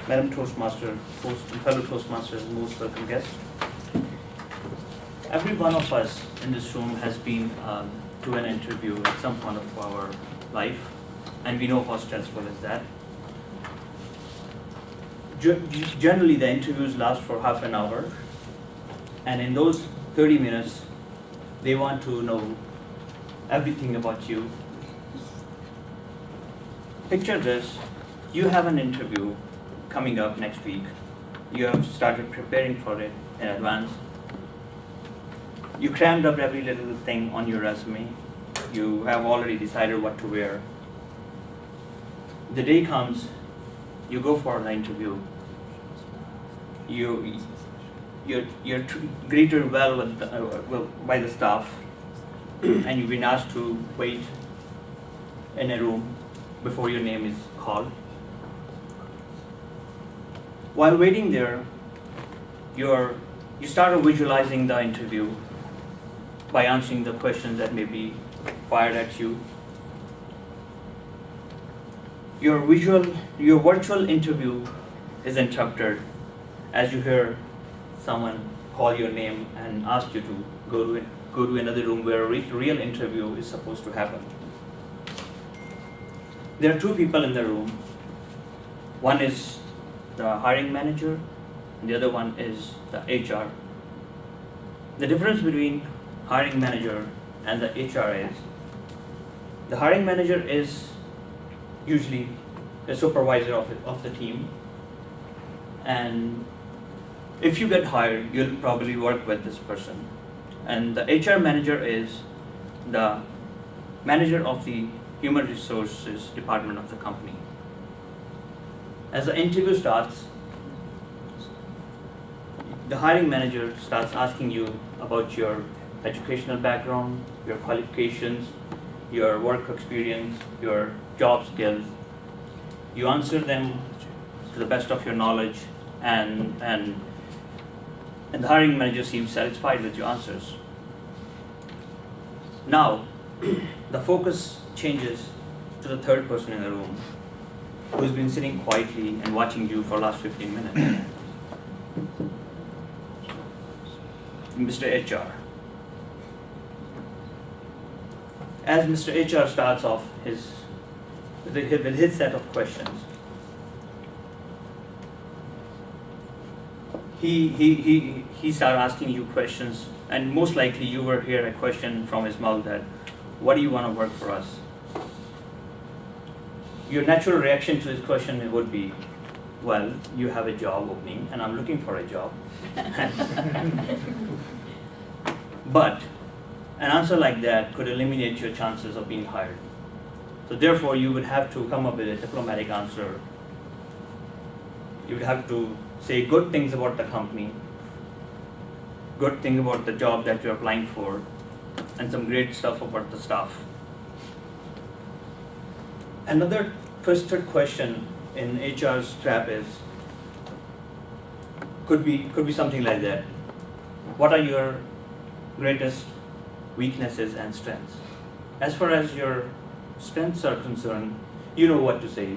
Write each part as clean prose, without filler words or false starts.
Madam Toastmaster, host and fellow Toastmasters, and most welcome guests. Every one of us in this room has been to an interview at some point of our life, and we know how stressful is that. Generally, the interviews last for half an hour, and in those 30 minutes, they want to know everything about you. Picture this, you have an interview coming up next week. You have started preparing for it in advance. You crammed up every little thing on your resume. You have already decided what to wear. The day comes, you go for the interview. You're greeted well by the staff, and you've been asked to wait in a room before your name is called. While waiting there, you start visualizing the interview by answering the questions that may be fired at you. Your virtual interview is interrupted as you hear someone call your name and ask you to go to another room where a real interview is supposed to happen. There are two people in the room. One is the hiring manager, and the other one is the HR. The difference between hiring manager and the HR is, the hiring manager is usually the supervisor of the team, and if you get hired, you'll probably work with this person. And the HR manager is the manager of the human resources department of the company. As the interview starts, the hiring manager starts asking you about your educational background, your qualifications, your work experience, your job skills. You answer them to the best of your knowledge, and the hiring manager seems satisfied with your answers. Now, the focus changes to the third person in the room, who's been sitting quietly and watching you for the last 15 minutes. Mr. HR. As Mr. HR starts off with his set of questions, he started asking you questions, and most likely you will hear a question from his mouth that, what do you want to work for us? Your natural reaction to this question would be, well, you have a job opening and I'm looking for a job. But an answer like that could eliminate your chances of being hired. So therefore, you would have to come up with a diplomatic answer. You would have to say good things about the company, good things about the job that you're applying for, and some great stuff about the staff. Another twisted question in HR's trap could be something like that. What are your greatest weaknesses and strengths? As far as your strengths are concerned, you know what to say.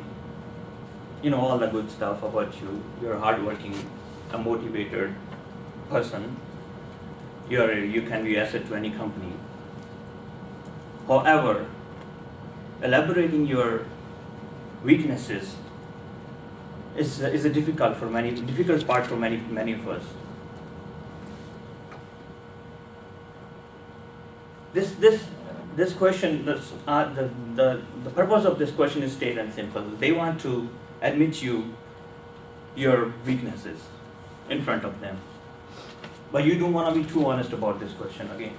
You know all the good stuff about you. You're a hardworking, a motivated person. You can be an asset to any company. However, elaborating your weaknesses is a difficult part for many of us. This question, the purpose of this question is straight and simple. They want to admit your weaknesses in front of them, but you don't want to be too honest about this question again.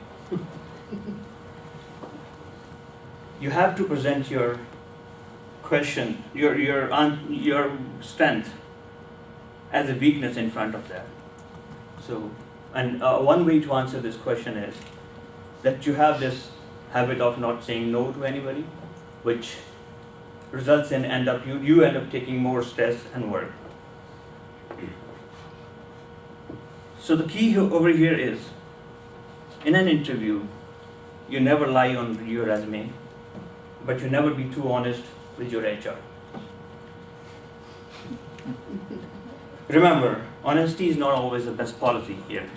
You have to present your question, your strength as a weakness in front of them. So, and one way to answer this question is that you have this habit of not saying no to anybody, which results in you end up taking more stress and work. So the key over here is, in an interview, you never lie on your resume, but you never be too honest with your HR. Remember, honesty is not always the best policy here.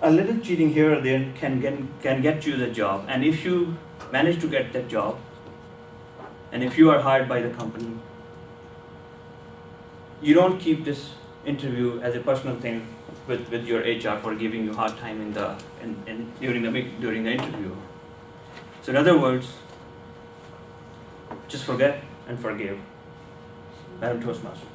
A little cheating here or there can get you the job, and if you manage to get that job, and if you are hired by the company, you don't keep this interview as a personal thing with your HR for giving you hard time during the interview. So in other words, just forget and forgive. Madam Toastmaster.